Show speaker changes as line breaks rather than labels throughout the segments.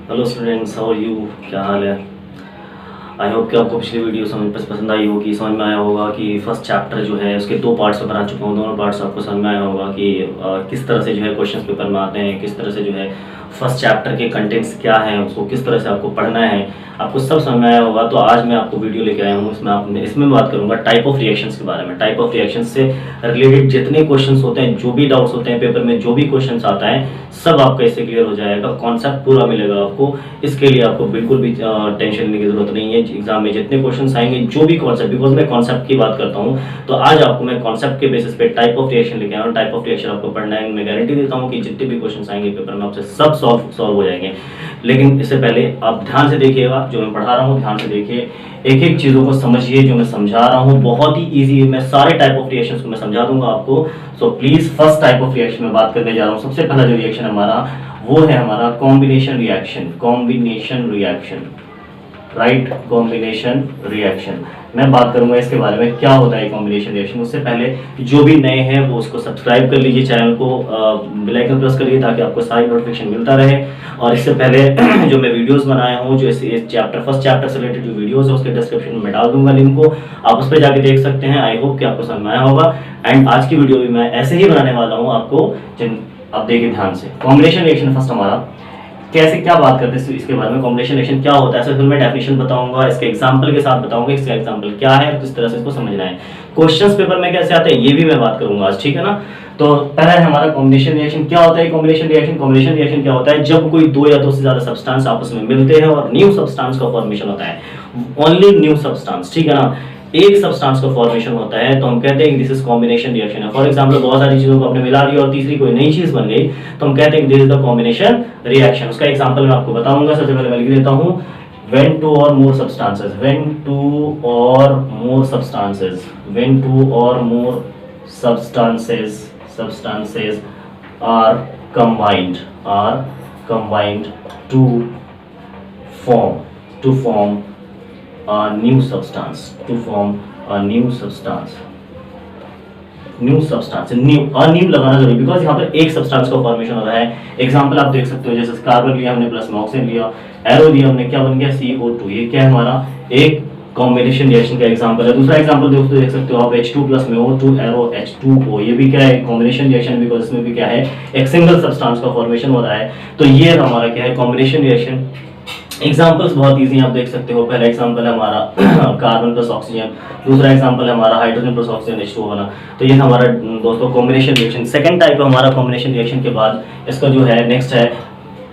Hello students, how are you? क्या हाल है? आई होप कि आपको पिछली वीडियो समझ पसंद आई होगी, समझ में आया होगा कि फर्स्ट चैप्टर जो है उसके दो पार्ट्स में बना चुका हूँ। दोनों पार्ट्स आपको समझ में आया होगा कि किस तरह से जो है क्वेश्चंस पेपर में आते हैं, किस तरह से जो है फर्स्ट चैप्टर के कंटेंट्स क्या हैं, उसको किस तरह से आपको पढ़ना है, आपको सब समझ में आया होगा। तो आज मैं आपको वीडियो लेके आया हूँ, इसमें बात करूँगा टाइप ऑफ रिएक्शंस के बारे में। टाइप ऑफ रिएक्शंस से रिलेटेड जितने क्वेश्चंस होते हैं, जो भी डाउट्स होते हैं पेपर में, जो भी क्वेश्चंस आता है, सब आपका इससे क्लियर हो जाएगा। कॉन्सेप्ट पूरा मिलेगा आपको। इसके लिए आपको बिल्कुल भी टेंशन लेने की जरूरत नहीं है। एग्जाम में जितने क्वेश्चंस आएंगे, जो भी कॉन्सेप्ट, बिकॉज मैं कॉन्सेप्ट की बात करता हूँ, तो आज आपको मैं कॉन्सेप्ट के बेसिस पे टाइप ऑफ रिएक्शन लेके आया हूँ। टाइप ऑफ रिएक्शन आपको पढ़ना है। मैं गारंटी देता हूँ कि जितने भी क्वेश्चंस आएंगे पेपर में, आपसे सब सॉल्व हो जाएंगे। लेकिन इससे पहले आप ध्यान से देखिएगा, जो मैं पढ़ा रहा हूँ ध्यान से देखिए, एक एक चीज़ों को समझिए। जो मैं समझा रहा हूँ बहुत ही ईजी है। मैं सारे टाइप ऑफ रिएक्शंस को मैं समझा दूंगा आपको। So please first type of reaction में बात करने जा रहा हूँ। सबसे पहला जो रिएक्शन हमारा, वो है हमारा combination reaction. Combination reaction, right, combination reaction. मैं बात करूंगा इसके बारे में, क्या होता है कॉम्बिनेशन रिएक्शन। उससे पहले जो भी नए हैं वो उसको सब्सक्राइब कर लीजिए, चैनल को बेल आइकन प्रेस करिए ताकि आपको सारी नोटिफिकेशन मिलता रहे। और इससे पहले जो मैं वीडियोस बनाया हूँ, जो इस चैप्टर फर्स्ट चैप्टर से रिलेटेड जो वीडियोस है, उसके डिस्क्रिप्शन में डाल दूंगा लिंक को, आप उस पर जाके देख सकते हैं। आई होप कि आपको समझ में आया होगा। एंड आज की वीडियो भी मैं ऐसे ही बनाने वाला हूँ आपको। आप देखिए ध्यान से। कॉम्बिनेशन रिएक्शन फर्स्ट हमारा कैसे, क्या बात करते हैं इसके बारे में, कॉम्बिनेशन रिएक्शन क्या होता है, फिर मैं डेफिनेशन बताऊंगा, इसके एग्जांपल के साथ बताऊंगा इसका एग्जांपल क्या है और किस तरह से इसको समझना है। क्वेश्चंस पेपर में कैसे आते हैं ये भी मैं बात करूंगा आज, ठीक है ना। तो पहला है हमारा कॉम्बिनेशन रिएक्शन। क्या होता है कॉम्बिनेशन रिएक्शन? कॉम्बिनेशन रिएक्शन क्या होता है? जब कोई दो या दो से ज्यादा सब्सटेंस आपस में मिलते हैं और न्यू सब्सटेंस का फॉर्मेशन होता है। ओनली न्यू सब्सटेंस, ठीक है ना। एक सब्सटेंस का फॉर्मेशन होता है तो हम कहते हैं कि दिस इज कॉम्बिनेशन रिएक्शन है। फॉर एग्जांपल, बहुत सारी चीजों को आपने मिला दिया और तीसरी कोई नई चीज बन गई, तो हम कहते हैं कि this is the combination reaction. उसका एग्जांपल मैं आपको बताऊंगा। सबसे पहले मैं लिख देता हूं, when two or more substances, when two or more substances, when two or more substances are combined to form a new substance, new substance. New लगाना जरूरी, बिकॉज यहाँ पर एक सब्सटेंस का फॉर्मेशन हो रहा है। एग्जांपल आप देख सकते हो, जैसे कार्बन लिया हमने, प्लस में ऑक्सीजन लिया, एरो दिया हमने, क्या बन गया? CO2। ये क्या है हमारा? एक कॉम्बिनेशन रिएक्शन का एग्जांपल है। दूसरा एग्जांपल दोस्तों देख सकते हो आप, H2 प्लस में O2 एरो H2O। ये भी क्या है? कॉम्बिनेशन रिएक्शन, बिकॉज इसमें भी क्या है? एक सिंगल सब्सटेंस का फॉर्मेशन हो रहा है। तो ये हमारा क्या है? Combination reaction. एग्जांपल्स बहुत इजी हैं, आप देख सकते हो। पहला एग्जांपल है हमारा कार्बन प्लस ऑक्सीजन, दूसरा एग्जांपल है हमारा हाइड्रोजन प्लस ऑक्सीजन H2O बना। तो ये हमारा दोस्तों कॉम्बिनेशन रिएक्शन। सेकंड टाइप है हमारा कॉम्बिनेशन रिएक्शन के बाद इसका जो है नेक्स्ट है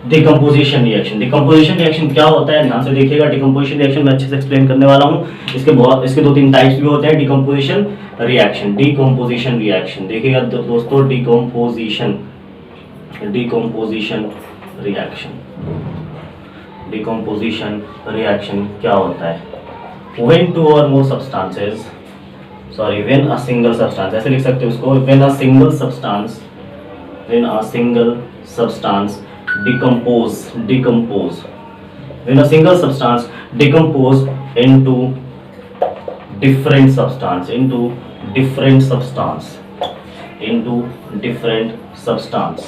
डिकम्पोजिशन रिएक्शन। डिकम्पोजिशन रिएक्शन क्या होता है? ध्यान से देखिएगा। डिकम्पोजिशन रिएक्शन मैं अच्छे से एक्सप्लेन करने वाला हूँ। इसके दो तीन टाइप्स भी होते हैं। डिकम्पोजिशन रिएक्शन, डिकम्पोजिशन रिएक्शन देखिएगा दोस्तों। डिकम्पोजिशन रिएक्शन, डिकम्पोजिशन रिएक्शन क्या होता है? when two or more substances, when a single substance, ऐसे लिख सकते हो उसको, when a single substance decompose, when a single substance decompose into different substance,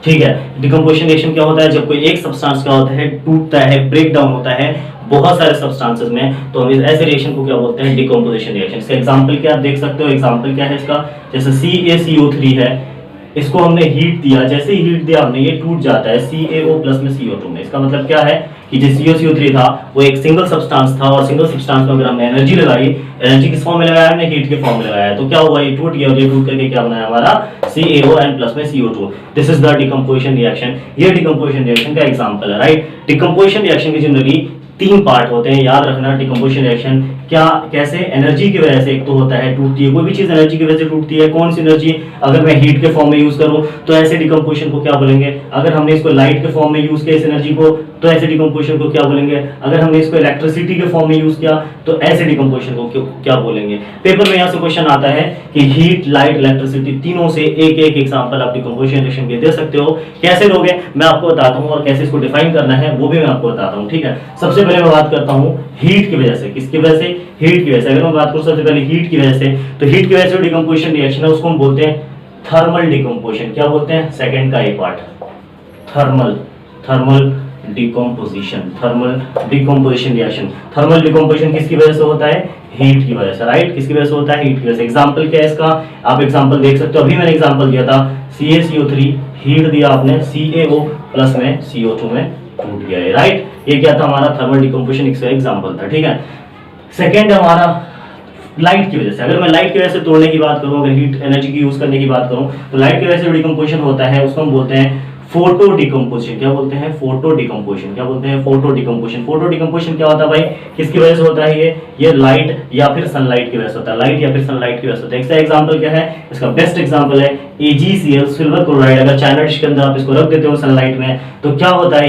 ठीक है। डिकम्पोजिशन रिएक्शन क्या होता है? जब कोई एक सब्सटेंस क्या होता है? टूटता है, ब्रेक डाउन होता है बहुत सारे सब्सटेंसेस में, तो हम इस ऐसे रिएक्शन को क्या बोलते हैं? Decomposition reaction. इसका एग्जांपल क्या आप देख सकते हो। एग्जांपल क्या है इसका? जैसे CaCO3 है, इसको हमने हीट दिया, जैसे ही हीट दिया हमने, ये टूट जाता है CaO प्लस में CO2 में। इसका मतलब क्या है कि जो CaCO3 था वो एक सिंगल सब्सटेंस था, और सिंगल सब्सटेंस में अगर हमने एनर्जी लगाई, एनर्जी किस फॉर्म में लगाया हमने? हीट के फॉर्म में लगाया, तो क्या हुआ? ये टूट गया, और ये टूट करके क्या बनाया हमारा? CaO एंड प्लस में CO2। This is the decomposition reaction. ये डिकम्पोजिशन रिएक्शन का एग्जांपल है, राइट। डिकम्पोजिशन रिएक्शन के जनरली तीन पार्ट होते हैं, याद रखना। डिकम्पोजिशन रिएक्शन क्या, कैसे? एनर्जी की वजह से एक तो होता है, टूटती है कोई भी चीज, एनर्जी की वजह से टूटती है। कौन सी एनर्जी? अगर मैं हीट के फॉर्म में यूज करूं तो ऐसे डिकम्पोजिशन को क्या बोलेंगे? अगर हमने इसको लाइट के फॉर्म में यूज किया इस एनर्जी को, तो ऐसे डिकम्पोजिशन को क्या बोलेंगे? अगर हमने इसको इलेक्ट्रिसिटी के फॉर्म में यूज किया तो ऐसे डिकम्पोजिशन को क्या बोलेंगे? पेपर में यहाँ से क्वेश्चन आता है कि हीट, लाइट, इलेक्ट्रिसिटी, तीनों से एक एक एग्जांपल आप डिकम्पोजिशन रिएक्शन के दे सकते हो। कैसे लोगे मैं आपको बताता हूँ, और कैसे इसको डिफाइन करना है वो भी मैं आपको बताता हूँ, ठीक है। सबसे पहले मैं बात करता हूँ हीट की वजह से। किसकी वजह से? हीट की वजह से। अगर मैं बात करूं सबसे पहले हीट की वजह से, तो हीट की वजह से डिकम्पोजिशन रिएक्शन है, उसको हम बोलते हैं थर्मल डिकम्पोजिशन। क्या बोलते हैं? सेकंड का एक part, thermal decomposition, thermal decomposition reaction. Thermal decomposition किसकी वजह से होता है? हीट की वजह से, राइट? किसकी वजह से होता है? हीट की वजह से। एग्जांपल क्या है इसका? आप एग्जांपल देख सकते हो, अभी मैंने एग्जांपल दिया था CaCO3, हीट दिया आपने, CaO प्लस में CO2 में टूट गया है, राइट? ये क्या था हमारा? थर्मल डिकम्पोजिशन इसका एग्जांपल था, ठीक है। सेकेंड हमारा लाइट की वजह से। अगर मैं लाइट की वजह से तोड़ने की बात करूं, अगर हीट एनर्जी की यूज करने की बात करूं, तो लाइट की वजह से जो डिकम्पोजिशन होता है उसको हम बोलते हैं फोटो डिकम्पोजिशन। क्या बोलते हैं? Photo decomposition. क्या बोलते हैं? Photo decomposition. फोटो डिकम्पोजिशन क्या होता है भाई? किसकी वजह से होता है? ये लाइट या फिर सनलाइट की वजह से होता है। लाइट या फिर सनलाइट की वजह से होता है। इसका एग्जांपल क्या है? इसका बेस्ट एग्जांपल है AgCl, सिल्वर क्लोराइड। अगर चाइना डिश के अंदर आप इसको रख देते हो सनलाइट में, तो क्या होता है?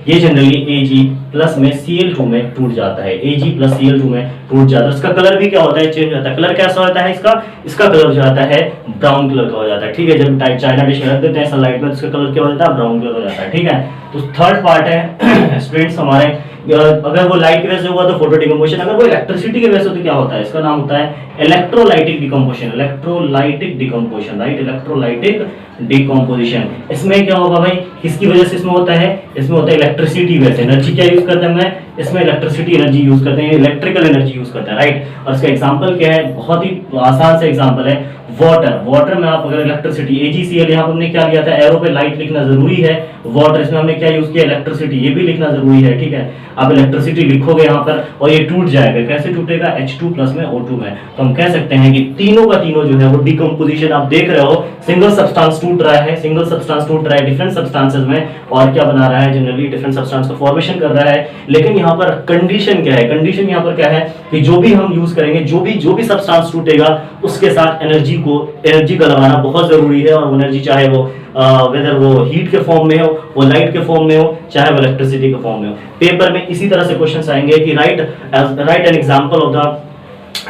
ये जनरली Ag प्लस में Cl2 में टूट जाता है। Ag प्लस Cl2 में टूट जाता है। इसका कलर भी क्या होता है? चेंज होता है। कलर कैसा होता है इसका कलर हो जाता है ब्राउन कलर का हो जाता है, ठीक है। जब चाइना डिश में रख देते हैं सनलाइट में, तो इसका कलर क्या हो जाता है? ब्राउन कलर हो जाता है, ठीक है। तो थर्ड पार्ट है स्टूडेंट्स हमारे, अगर वो लाइट की वजह से हुआ तो फोटो डिकम्पोजिशन, अगर वो इलेक्ट्रिसिटी की वजह से तो क्या होता है? इसका नाम होता है electrolytic decomposition. Electrolytic decomposition, right? Electrolytic decomposition. इसमें क्या होगा भाई? किसकी वजह से इसमें होता है? इसमें होता है इलेक्ट्रिसिटी वजह से। एनर्जी क्या यूज करते हैं हम? इसमें इलेक्ट्रिसिटी एनर्जी यूज करते हैं, इलेक्ट्रिकल एनर्जी यूज करते हैं, राइट? और इसका एग्जांपल क्या है? बहुत ही आसान से एग्जांपल है वाटर। वाटर में आप अगर इलेक्ट्रिसिटी, AgCl, यहाँ पर हमने क्या लिया था? एरो पे लाइट लिखना जरूरी है। वाटर, इसमें हमने क्या यूज किया? इलेक्ट्रिसिटी, ये भी लिखना जरूरी है, ठीक है। आप इलेक्ट्रिसिटी लिखोगे यहाँ पर और ये टूट जाएगा। कैसे टूटेगा? H2 प्लस में O2 में। तो हम कह सकते हैं कि तीनों का तीनों जो है वो डिकम्पोजिशन, आप देख रहे हो सिंगल सब्सटेंस टूट रहा है, सिंगल सब्सटेंस टूट रहा है डिफरेंट सब्सटेंसेस में, और क्या बना रहा है? जनरली डिफरेंट सब्सटेंस का फॉर्मेशन कर रहा है। लेकिन यहाँ पर कंडीशन क्या है? कंडीशन यहाँ पर क्या है कि जो भी हम यूज करेंगे, जो भी सब्सटेंस टूटेगा, उसके साथ एनर्जी का लगाना बहुत जरूरी है। और वो एनर्जी चाहे वो वेदर वो हीट के फॉर्म में हो, वो लाइट के फॉर्म में हो, चाहे वो इलेक्ट्रिसिटी के फॉर्म में हो। पेपर में इसी तरह से क्वेश्चंस आएंगे कि right an example of the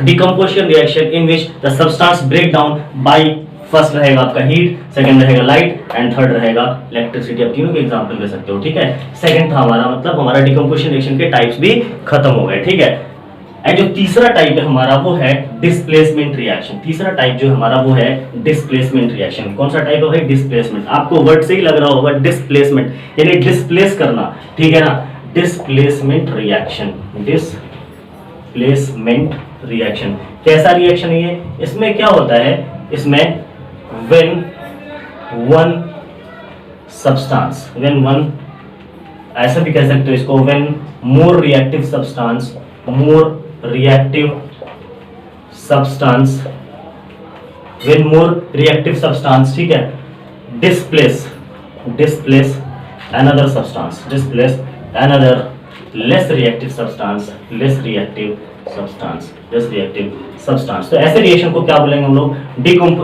decomposition reaction in which the substance break down by, first रहेगा आपका हीट, सेकंड रहेगा लाइट एंड थर्ड रहेगा इलेक्ट्रिसिटी। आप तीनों के एग्जांपल ले सकते हो, ठीक है। सेकंड था हमारा, मतलब हमारा डिकम्पोजिशन रिएक्शन के टाइप्स भी खत्म हो गए, ठीक है। एंड जो तीसरा टाइप है हमारा वो है डिस्प्लेसमेंट रिएक्शन। तीसरा टाइप जो हमारा वो है डिस्प्लेसमेंट रिएक्शन। कौन सा टाइप है भाई? डिस्प्लेसमेंट। आपको वर्ड से ही लग रहा होगा डिस्प्लेसमेंट, यानी डिस्प्लेस करना, ठीक है ना। डिस्प्लेसमेंट रिएक्शन, डिस्प्लेसमेंट रिएक्शन कैसा रिएक्शन है ये? इसमें क्या होता है? इसमें when one substance, when one, ऐसा भी कह सकते हो इसको, when more reactive substance, ठीक है, displace another substance, displace another less reactive substance, less reactive substance। तो ऐसे रिएक्शन को क्या बोलेंगे हम लोग?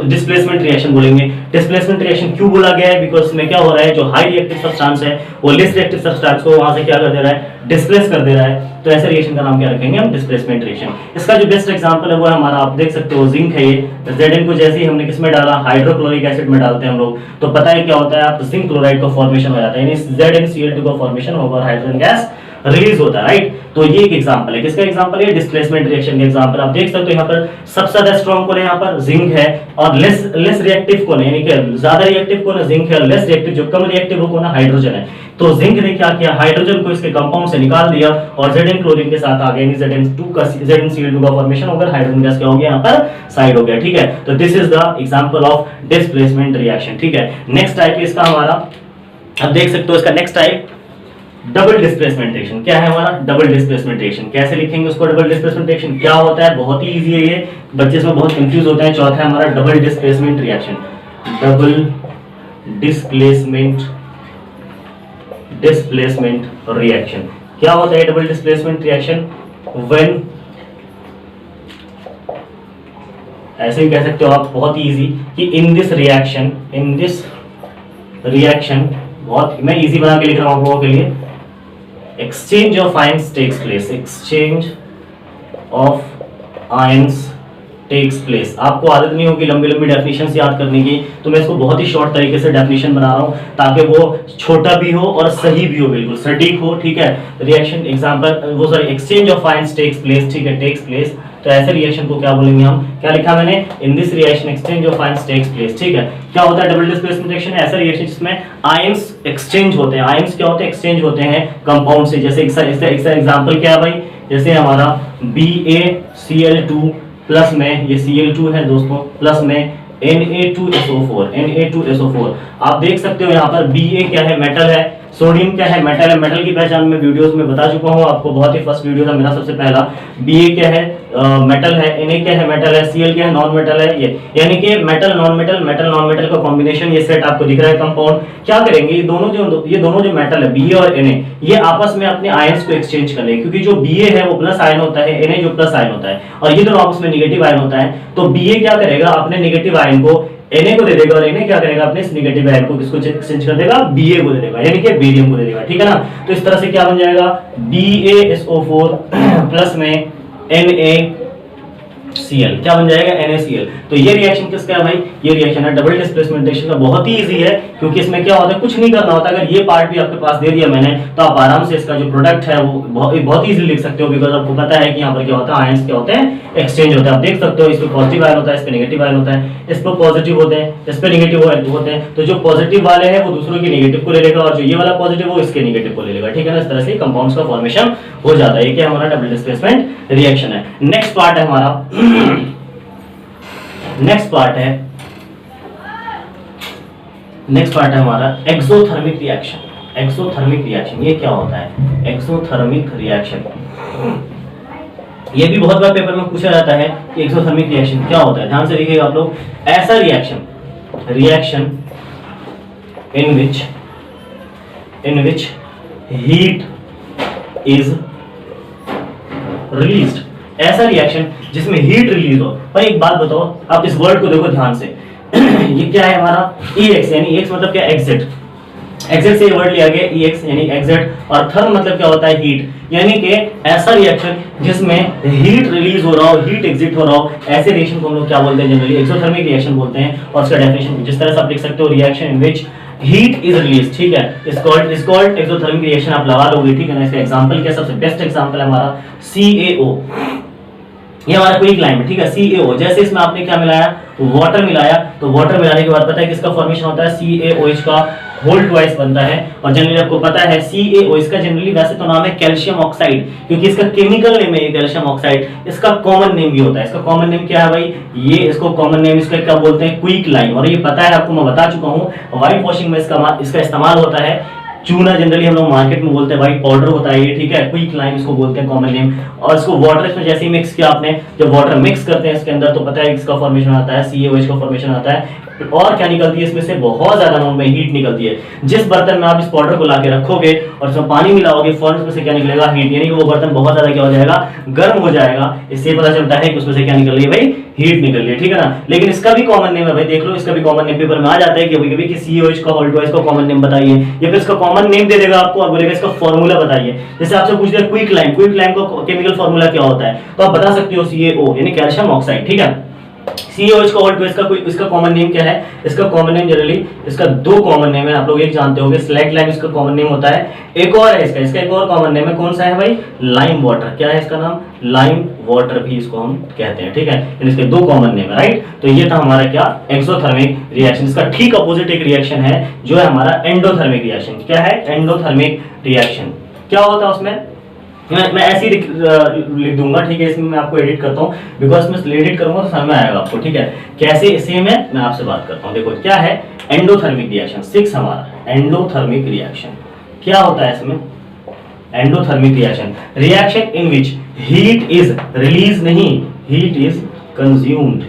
डिस्प्लेसमेंट रिएक्शन बोलेंगे। डिस्प्लेसमेंट रिएक्शन क्यों बोला गया है? बिकॉज इसमें क्या हो रहा है, जो हाई रिएक्टिव सब्सटेंस है वो लेस रिएक्टिव सब्सटेंस को वहां से क्या कर दे रहा है? डिस्प्लेस कर दे रहा है। तो ऐसे रिएक्शन का नाम क्या रखेंगे हम? Displacement reaction. इसका जो बेस्ट एग्जांपल है वो है हमारा, आप देख सकते हो जिंक है ये। Zn को जैसे ही हमने किसमें डाला? हाइड्रोक्लोरिक एसिड में डालते हैं हम लोग, तो पता है क्या होता है? आप जिंक क्लोराइड का फॉर्मेशन हो जाता है, यानी ZnCl2 का फॉर्मेशन होगा और हाइड्रोजन गैस रिलीज होता है, राइट? तो ये एक एग्जांपल है। किसका एग्जांपल है? डिस्प्लेसमेंट रिएक्शन का एग्जांपल। आप देख सकते हो यहाँ पर सबसे ज्यादा स्ट्रॉन्ग कौन है? यहाँ पर जिंक है। और लेस रिएक्टिव कौन है? यानी कि ज्यादा रिएक्टिव कौन है? जिंक है। और लेस रिएक्टिव, जो कम रिएक्टिव वो कौन है? हाइड्रोजन है। तो जिंक ने क्या किया? हाइड्रोजन को इसके कंपाउंड से निकाल दिया और Zn क्लोरीन के साथ आ गया, यानी ZnCl2 का फॉर्मेशन होकर हाइड्रोजन गैस क्या हो गया? यहाँ पर साइड हो गया, ठीक है। तो this is the example of displacement reaction, ठीक है। नेक्स्ट टाइप इसका हमारा, अब देख सकते हो इसका next type double displacement reaction. क्या है हमारा? Double displacement reaction. कैसे लिखेंगे उसको? डबल डिस्प्लेसमेंट रिएक्शन क्या होता है? बहुत ही इजी है ये, बच्चे इसमें बहुत कंफ्यूज होते हैं। चौथा है हमारा double displacement reaction. Double displacement reaction क्या होता है? डबल डिस्प्लेसमेंट रिएक्शन व्हेन, ऐसे भी कह सकते हो आप, बहुत ही इजी, कि इन दिस रिएक्शन, बहुत मैं इजी बना के लिख रहा हूं आप लोगों के लिए। Exchange of ions takes place. Exchange of ions takes place. आपको आदत नहीं होगी लंबी लंबी डेफिनेशन याद करने की, तो मैं इसको बहुत ही शॉर्ट तरीके से डेफिनेशन बना रहा हूँ ताकि वो छोटा भी हो और सही भी हो, बिल्कुल सटीक हो, ठीक है। रिएक्शन एग्जांपल वो sorry exchange of ions takes place, ठीक है, टेक्स प्लेस। तो ऐसे रिएक्शन को क्या बोलेंगे हम, क्या लिखा मैंने, in this reaction exchange of ions takes place, ठीक है। क्या होता है डबल डिस्प्लेसमेंट रिएक्शन, ऐसा रिएक्शन जिसमें आयंस एक्सचेंज होते हैं। आयंस क्या होते हैं, एक्सचेंज होते हैं कंपाउंड से। जैसे इसका एग्जांपल क्या है भाई, जैसे हमारा BaCl2 प्लस में ये Cl2 है दोस्तों, प्लस में Na2SO4 आप देख सकते हो यहाँ पर Ba क्या है, मेटल है, सोडियम क्या है, मेटल है। मेटल की पहचान में वीडियोस में बता चुका हूँ आपको, बहुत ही फर्स्ट वीडियो था मेरा सबसे पहला। Ba क्या है, मेटल है, Na क्या है, मेटल है, Cl क्या है, नॉन मेटल है। ये यानी कि मेटल नॉन मेटल का कॉम्बिनेशन, ये सेट आपको दिख रहा है कंपाउंड। क्या करेंगे, ये दोनों जो मेटल है Ba और Na, ये आपस में अपने आयंस को एक्सचेंज कर लेंगे, क्योंकि जो Ba है वो प्लस आयन होता है, Na जो प्लस आयन होता है, और ये दोनों आपस में नेगेटिव आयन होता है। तो Ba क्या करेगा, अपने नेगेटिव आयन को Na को दे देगा, और Na क्या करेगा, अपने इस नेगेटिव आयन को किसको एक्सचेंज कर देगा, Ba को दे देगा, यानी कि बेरियम को दे देगा, ठीक है ना। तो इस तरह से क्या बन जाएगा, BaSO4 प्लस में NaCl, क्या बन जाएगा, NaCl। तो ये रिएक्शन किसका है भाई, ये रिएक्शन है डबल डिस्प्लेसमेंट रिएक्शन का। बहुत ही इजी है, क्योंकि इसमें क्या होता है, कुछ नहीं करना होता। अगर ये पार्ट भी आपके पास दे दिया मैंने, तो आप आराम से इसका जो प्रोडक्ट है वो बहुत इजीली लिख सकते हो, बिकॉज आपको पता है कि यहाँ पर क्या होता है, आयंस क्या होते हैं, एक्सचेंज होता है। आप देख सकते हो, इस पे पॉजिटिव आयन होता है, इस पे नेगेटिव आयन होता है, इस पे पॉजिटिव होते हैं, इस पे नेगेटिव होते हैं। तो जो पॉजिटिव वाले हैं वो दूसरों के नेगेटिव को ले लेगा, और जो ये वाला पॉजिटिव वो इसके नेगेटिव को ले लेगा, ठीक है ना। इस तरह से कंपाउंड्स का फॉर्मेशन हो जाता है। ये क्या हमारा डबल डिस्प्लेसमेंट रिएक्शन है। नेक्स्ट पार्ट है हमारा नेक्स्ट पार्ट है हमारा एक्सोथर्मिक रिएक्शन। एक्सोथर्मिक रिएक्शन ये क्या होता है, एक्सोथर्मिक रिएक्शन, ये भी बहुत बार पेपर में पूछा जाता है कि एक्सोथर्मिक रिएक्शन क्या होता है। ध्यान से देखिएगा आप लोग, ऐसा reaction in which heat is released, ऐसा रिएक्शन जिसमें हीट रिलीज हो। पर एक बात बताओ, आप इस वर्ड को देखो ध्यान से ये क्या है हमारा, EX, यानी EX मतलब क्या, एग्जिट। एग्जिट से ये वर्ड लिया गया EX यानी एग्जिट, और थर्म मतलब क्या होता है, हीट। यानी कि ऐसा रिएक्शन जिसमें हीट रिलीज हो रहा हो, हीट एग्जिट हो रहा हो, ऐसे रिएक्शन को हम लोग क्या बोलते हैं, जनरली एक्सोथर्मिक रिएक्शन बोलते हैं। और उसका डेफिनेशन जिस तरह से आप लिख सकते हो, reaction in which heat is release, ठीक है, इज कॉल्ड एक्सोथर्मिक रिएक्शन आप लगा लोगे, ठीक है ना। इसका एग्जांपल क्या, सबसे बेस्ट एग्जांपल है हमारा CaO, ये हमारा क्विक लाइन है, ठीक है, CaO। जैसे इसमें आपने क्या मिलाया, वाटर मिलाया, तो वाटर मिलाने के बाद पता है किसका फॉर्मेशन होता है, CaOH का होल ट्वाइस बनता है। और जनरली आपको पता है CaO, इसका जनरली वैसे तो नाम है कैल्शियम ऑक्साइड, क्योंकि इसका केमिकल नेम है कैल्शियम ऑक्साइड। इसका कॉमन नेम भी होता है, इसका कॉमन नेम क्या है भाई, ये इसको कॉमन नेम इसका क्या बोलते हैं, क्विक लाइन। और ये पता है आपको, मैं बता चुका हूँ, व्हाइट वॉशिंग में इसका इस्तेमाल होता है। चूना जनरली हम लोग मार्केट में बोलते हैं, व्हाइट पाउडर होता है ये, ठीक है, क्विक लाइम इसको बोलते हैं कॉमन नेम। और इसको वाटर इसमें जैसे ही मिक्स किया आपने, जब वाटर मिक्स करते हैं इसके अंदर, तो पता है इसका फॉर्मेशन आता है, CaOH का फॉर्मेशन आता है। और क्या निकलती है इसमें से, बहुत ज्यादा अमाउंट में हीट निकलती है। जिस बर्तन में आप इस पाउडर को लाके रखोगे और उसमें पानी मिलाओगे, फर्नेस में से क्या निकलेगा, हीट, यानी कि वो बर्तन बहुत ज्यादा क्या हो जाएगा, गर्म हो जाएगा। इससे पता चलता है कि उसमें से क्या निकल रही है भाई, हीट निकल रही है, ठीक है ना। लेकिन इसका भी कॉमन नेम है भाई, देख लो, इसका भी कॉमन नेम पेपर में आ जाता है कि कभी कि CaOH का होल ट्वाइस का कॉमन नेम बताइए, या फिर इसका कॉमन नेम दे देगा आपको और बोलेगा इसका फॉर्मूला बताइए। जैसे आपसे पूछ दिया क्विक लाइम का केमिकल फॉर्मूला क्या होता है, तो आप बता सकते हो CaO यानी कैल्शियम ऑक्साइड, ठीक है। CaOH का होल ट्वाइस का कोई इसका कॉमन नेम क्या है, इसका कॉमन नेम जनरली इसका दो कॉमन नेम है, आप लोग एक जानते होंगे, स्लैग लाइम इसका कॉमन नेम होता है। एक और है इसका एक और कॉमन नेम है, कौन सा है भाई, लाइम वाटर। क्या है इसका नाम, लाइम वाटर भी इसको हम कहते हैं, ठीक है। इसके दो कॉमन नेम है, राइट। तो ये था हमारा क्या, एक्सोथर्मिक रिएक्शन। इसका ठीक अपोजिट एक रिएक्शन है जो है हमारा एंडोथर्मिक रिएक्शन। क्या है एंडोथर्मिक रिएक्शन, क्या होता है उसमें, मैं ऐसे ही लिख दूंगा, ठीक है। इसमें मैं आपको एडिट करता हूँ, बिकॉज मैं एडिट करूंगा तो समझ में आएगा आपको, ठीक है। कैसे इसे मैं आपसे बात करता हूँ। देखो क्या है एंडोथर्मिक रिएक्शन, 6 हमारा एंडोथर्मिक रिएक्शन क्या होता है इसमें। Endothermic reaction in which heat is release नहीं, हीट इज कंज्यूम्ड,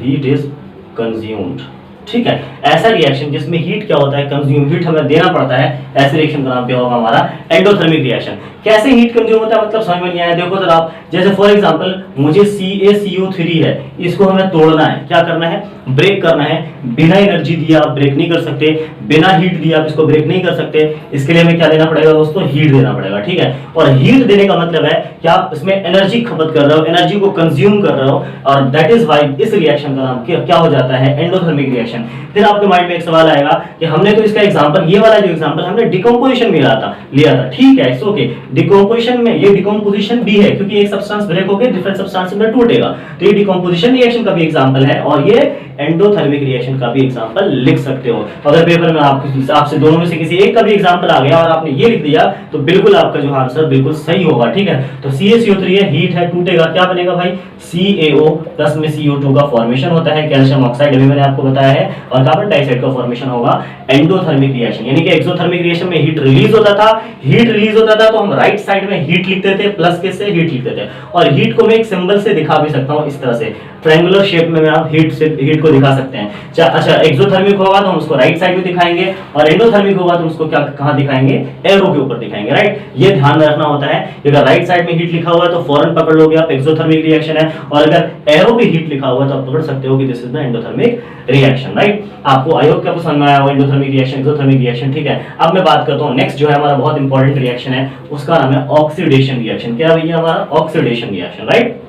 ठीक है। ऐसा रिएक्शन जिसमें हीट क्या होता है, कंज्यूम, हीट हमें देना पड़ता है, ऐसे रिएक्शन का नाम क्या होगा हमारा, एंडोथर्मिक रिएक्शन। कैसे हीट कंज्यूम होता है मतलब समझ में नहीं आया, देखो जरा आप, जैसे फॉर एग्जांपल मुझे CaCO3 है, इसको हमें तोड़ना है, क्या करना है, ब्रेक करना है। बिना एनर्जी दिए आप ब्रेक नहीं कर सकते, बिना हीट दिए आप इसको ब्रेक नहीं कर सकते, इसके लिए हमें क्या देना पड़ेगा दोस्तों, हीट देना पड़ेगा, ठीक है। और हीट देने का मतलब है कि आप इसमें एनर्जी खपत कर रहे हो, एनर्जी को कंज्यूम कर रहे हो, और दैट इज व्हाई इस रिएक्शन का नाम क्या हो जाता है, एंडोथर्मिक रिएक्शन। फिर आपके माइंड में एक सवाल आएगा कि हमने तो इसका एग्जांपल, ये वाला जो एग्जांपल हमने डिकम्पोजिशन में लिया था, ठीक है, इट्स ओके। डिकम्पोजिशन में ये डिकम्पोजिशन भी है, क्योंकि एक सब्सटेंस ब्रेक होकर डिफरेंट सब्सटेंस में टूटेगा, तो ये डिकम्पोजिशन रिएक्शन का भी एग्जांपल है, और ये एंडोथर्मिक रिएक्शन का भी एग्जांपल लिख सकते हो। अगर पेपर में आपसे दोनों में से किसी एक का भी एग्जांपल आ गया और आपने ये लिख दिया तो बिल्कुल आपका जो आंसर बिल्कुल सही होगा, ठीक है। तो CaCO3 है, हीट है, टूटेगा, क्या बनेगा भाई, CaO प्लस में CO2 का फॉर्मेशन होता है, कैल्शियम ऑक्साइड अभी मैंने आपको बताया है, और कार्बन डाइऑक्साइड का फॉर्मेशन होगा एंडोथर्मिक रिएक्शन। यानी कि एक्सोथर्मिक रिएक्शन में हीट रिलीज होता था, तो हम राइट साइड में हीट लिखते थे, प्लस के से हीट लिखते थे, और हीट को मैं एक सिंबल से दिखा भी सकता हूं, इस तरह से ट्रायंगुलर शेप में आप हीट को दिखा सकते हैं। अच्छा, एक्सोथर्मिक होगा तो हम उसको राइट साइड में दिखाएंगे, और एंडोथर्मिक होगा तो उसको कहां दिखाएंगे, एरो के ऊपर दिखाएंगे, राइट। ये ध्यान में रखना होता है, अगर राइट साइड में हीट लिखा हुआ है तो फौरन पकड़ लोगे आप एक्सोथर्मिक रिएक्शन है, और अगर एरो पे हीट लिखा हुआ है तो आप पकड़ सकते हो कि this is the endothermic reaction, right. आपको आई होप कि आपको समझ में आया होगा एंडोथर्मिक रिएक्शन, एक्सोथर्मिक रिएक्शन, ठीक है। अब मैं बात करता हूं नेक्स्ट जो है हमारा बहुत इंपॉर्टेंट रिएक्शन है, उसका नाम है ऑक्सीडेशन रिएक्शन। क्या भैया, हमारा ऑक्सीडेशन रिएक्शन, राइट।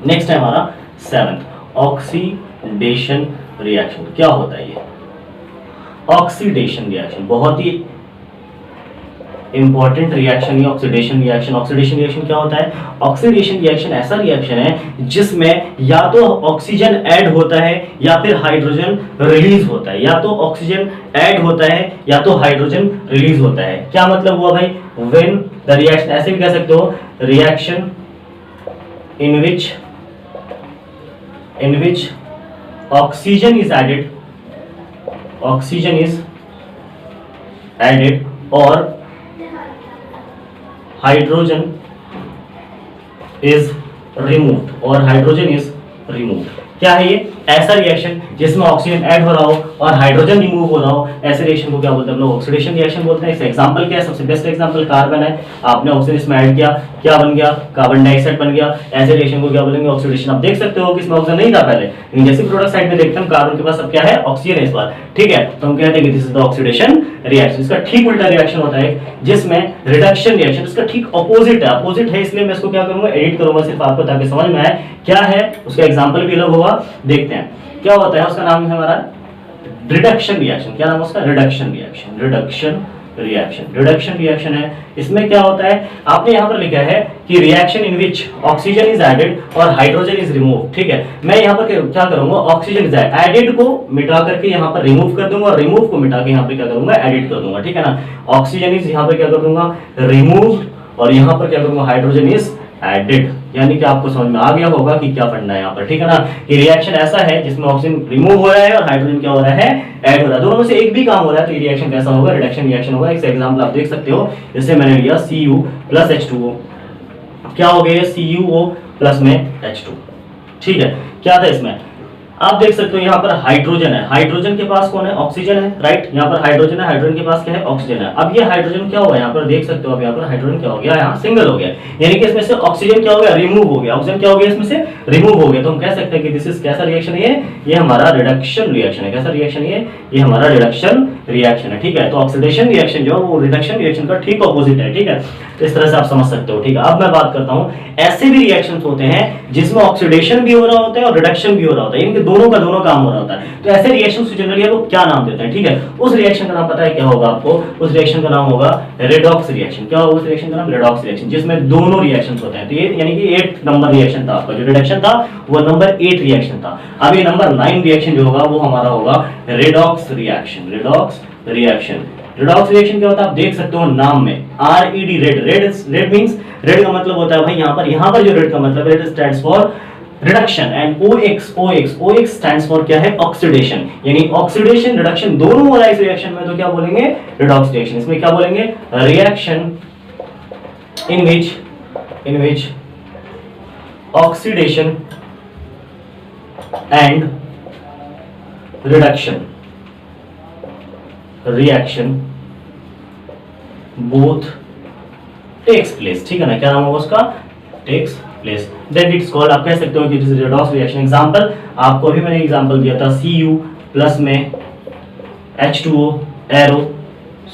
नेक्स्ट है हमारा 7th ऑक्सीडेशन रिएक्शन। क्या होता है ये ऑक्सीडेशन रिएक्शन, बहुत ही इंपॉर्टेंट रिएक्शन है ऑक्सीडेशन रिएक्शन। ऑक्सीडेशन रिएक्शन क्या होता है, ऑक्सीडेशन रिएक्शन ऐसा रिएक्शन है जिसमें या तो ऑक्सीजन ऐड होता है या फिर हाइड्रोजन रिलीज होता है, या तो ऑक्सीजन ऐड होता है या तो हाइड्रोजन रिलीज होता है। क्या मतलब हुआ भाई, व्हेन द रिएक्शन, ऐसे भी कह सकते हो, reaction in which oxygen is added or hydrogen is removed। क्या है ये, ऐसा रिएक्शन जिसमें ऑक्सीजन ऐड हो रहा हो और हाइड्रोजन रिमूव हो रहा हो, ऐसे रिएक्शन को क्या बोलते हैं हम लोग, ऑक्सीडेशन रिएक्शन बोलते हैं। इसका एग्जांपल क्या है, सबसे बेस्ट एग्जांपल कार्बन है, आपने ऑक्सीजन इसमें ऐड किया, क्या बन गया, कार्बन डाइऑक्साइड बन गया। ऐसे रिएक्शन को क्या बोलेंगे, ऑक्सीडेशन। आप देख सकते हो कि इसमें ऑक्सीजन नहीं था पहले, लेकिन जैसे प्रोडक्ट साइड में देखते हैं कार्बन के पास अब क्या है, ऑक्सीजन है इस बार, ठीक है। तो हम कहते हैं कि this is the oxidation reaction. इसका ठीक उल्टा रिएक्शन होता है जिसमें रिडक्शन रिएक्शन, इसका ठीक ऑपोजिट है, इसलिए मैं इसको क्या करूंगा, एडिट करूंगा सिर्फ आपको, ताकि समझ में आए क्या है, उसका एग्जांपल भी अलग होगा। देखते हैं क्या होता है, उसका नाम है हमारा रिडक्शन रिएक्शन। क्या नाम है उसका, रिडक्शन रिएक्शन है। इसमें क्या होता है, आपने यहाँ पर लिखा है कि reaction in which oxygen is added और हाइड्रोजन इज रिमूव, ठीक है। मैं यहाँ पर क्या करूंगा, ऑक्सीजन इज एडेड को मिटा करके यहाँ पर रिमूव कर दूंगा, और रिमूव को मिटा के यहाँ पे क्या करूंगा, एडिट कर दूंगा, ठीक है ना। ऑक्सीजन इज यहाँ पे क्या कर दूंगा, रिमूव, और यहाँ पर क्या करूंगा, हाइड्रोजन इज एडेड। यानी कि आपको समझ में आ गया होगा कि क्या पढ़ना है यहाँ पर, ठीक है ना। कि रिएक्शन ऐसा है जिसमें ऑक्सीजन रिमूव हो रहा है और हाइड्रोजन क्या हो रहा है, ऐड हो रहा है, दोनों में से एक भी काम हो रहा है, तो ये रिएक्शन कैसा होगा, रिडक्शन रिएक्शन होगा। एक एग्जांपल आप देख सकते हो, जैसे मैंने लिया Cu प्लस H2O, क्या हो गया, CuO प्लस में H2, ठीक है। क्या था इसमें, आप देख सकते हो यहाँ पर हाइड्रोजन है, हाइड्रोजन के पास कौन है, ऑक्सीजन है, राइट। यहाँ पर हाइड्रोजन है, हाइड्रोजन के पास क्या है, ऑक्सीजन है। अब ये हाइड्रोजन क्या होगा, यहाँ पर देख सकते हो, अब यहाँ पर हाइड्रोजन क्या हो गया, यहाँ सिंगल हो गया, यानी कि इसमें से ऑक्सीजन क्या हो गया, रिमूव हो गया, ऑक्सीजन क्या हो गया, इसमें से रिमूव हो गया। तो हम कह सकते हैं कि दिस इज कैसा रिएक्शन है, ये हमारा रिडक्शन रिएक्शन है। कैसा रिएक्शन है ये हमारा रिडक्शन रिएक्शन है, ठीक है। तो ऑक्सीडेशन रिएक्शन जो है वो रिडक्शन रिएक्शन का ठीक ऑपोजिट है, ठीक है। तो इस तरह से आप समझ सकते हो, ठीक है। अब मैं बात करता हूँ, ऐसे भी रिएक्शंस होते हैं जिसमें ऑक्सीडेशन भी हो रहा होता है और रिडक्शन भी हो रहा होता है, यानी कि दोनों का दोनों काम हो रहा होता है। तो ऐसे रिएक्शंस को जनरली लोग क्या नाम देते हैं, ठीक है। उस रिएक्शन का नाम पता है क्या होगा आपको, उस रिएक्शन का नाम होगा रेडॉक्स रिएक्शन। क्या होगा उस रिएक्शन का नाम, रेडॉक्स रिएक्शन, जिसमें दोनों रिएक्शंस होते हैं। तो ये यानी कि 8 नंबर रिएक्शन था आपका, जो रिडक्शन था वो नंबर 8 रिएक्शन था। अब ये नंबर 9 रिएक्शन जो होगा वो हमारा होगा रेडॉक्स रिएक्शन। रेडॉक्स रिएक्शन क्या होता है, आप देख सकते हो नाम में, RED, रेड मींस, रेड का मतलब होता है भाई यहाँ पर जो रेड का मतलब है, stands for reduction, and OX stands for क्या है, ऑक्सीडेशन। यानी ऑक्सीडेशन रिडक्शन दोनों हो रहा है इस रिएक्शन में, तो क्या बोलेंगे, रेडॉक्स रिएक्शन। इसमें क्या बोलेंगे, reaction in which oxidation and reduction reaction both takes place, ठीक है ना, क्या नाम होगा उसका, takes place, then it's called, आप कह सकते हो कि it is redox reaction. Example आपको अभी मैंने एग्जांपल दिया था, Cu प्लस में H2O एरो,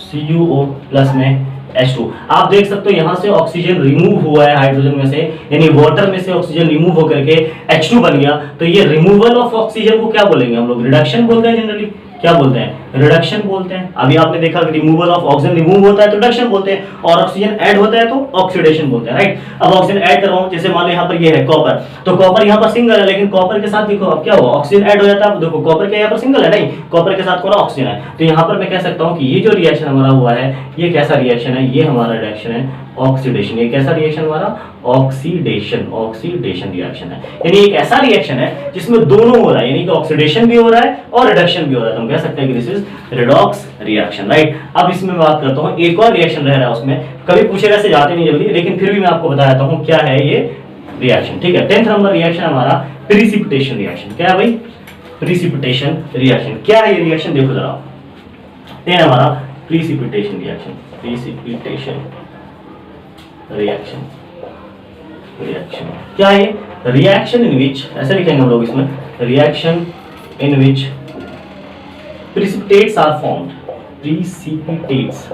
CuO प्लस में H2। आप देख सकते हो यहाँ से ऑक्सीजन रिमूव हुआ है हाइड्रोजन में से, यानी वाटर में से ऑक्सीजन रिमूव होकर के H2 बन गया। तो ये रिमूवल ऑफ ऑक्सीजन को क्या बोलेंगे हम लोग, रिडक्शन बोलते हैं जनरली, क्या बोलते हैं, रिडक्शन बोलते हैं। अभी आपने देखा कि रिमूवल ऑफ ऑक्सीजन रिमूव होता है तो रिडक्शन बोलते हैं, और ऑक्सीजन ऐड होता है तो ऑक्सीडेशन बोलते हैं, राइट। अब ऑक्सीजन ऐड कर रहा हूं, जैसे मान लो यहाँ पर ये है कॉपर, तो कॉपर यहाँ पर सिंगल है, लेकिन कॉपर के साथ देखो अब क्या हुआ, ऑक्सीजन ऐड हो जाता है। देखो कॉपर के यहाँ पर सिंगल है, नहीं, कॉपर के साथ कौन ऑक्सीजन है, तो यहाँ पर मैं कह सकता हूँ कि ये जो रिएक्शन हमारा हुआ है ये कैसा रिएक्शन है, ये हमारा रिएक्शन है ऑक्सीडेशन। ये कैसा रिएक्शन हमारा, ऑक्सीडेशन, ऑक्सीडेशन रिएक्शन है, यानी एक ऐसा रिएक्शन है जिसमें दोनों हो रहा है, यानी कि ऑक्सीडेशन भी हो रहा है और रिडक्शन भी हो रहा है, तो हम कह सकते हैं कि this is redox reaction, right. अब इसमें बात करता हूं, एक और रिएक्शन रह रहा है उसमें, कभी पूछेगा से जाते नहीं जल्दी, लेकिन फिर भी मैं आपको बता देता हूं क्या है ये रिएक्शन, ठीक है। 10th नंबर रिएक्शन हमारा प्रिसिपिटेशन रिएक्शन। क्या है भाई, प्रिसिपिटेशन रिएक्शन। क्या है ये रिएक्शन, देखो जरा, 10 हमारा precipitation reaction, precipitation reaction, reaction क्या है, रिएक्शन इन विच, ऐसे लिखेंगे हम लोग इसमें, reaction in which precipitates are formed, precipitates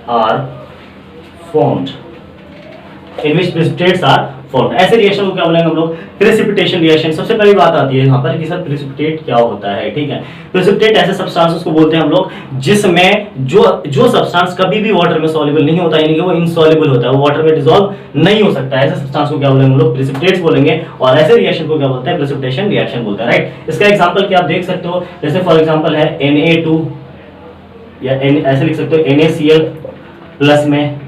are formed, in which precipitates are formed। ऐसे रिएक्शन को क्या बोलेंगे हम लोग, प्रेसिपिटेशन रिएक्शन। सबसे पहली बात आती है यहाँ पर कि सर प्रेसिपिटेट क्या होता है, ठीक है। प्रेसिपिटेट ऐसे सब्सटेंस को बोलते हैं हम लोग जिसमें जो सब्सटेंस कभी भी वाटर में सॉल्युबल नहीं होता, यानी कि वो इनसॉल्युबल होता है, वो वाटर में डिसॉल्व नहीं हो सकता है, ऐसे सब्सटेंस को क्या बोलेंगे हम लोग, प्रेसिपिटेट्स बोलेंगे। और ऐसे रिएक्शन को क्या बोलते हैं, प्रेसिपिटेशन रिएक्शन बोलते हैं, राइट। इसका एग्जांपल क्या आप देख सकते हो, जैसे फॉर एग्जांपल है Na2 या ऐसे लिख सकते हो NaCl प्लस में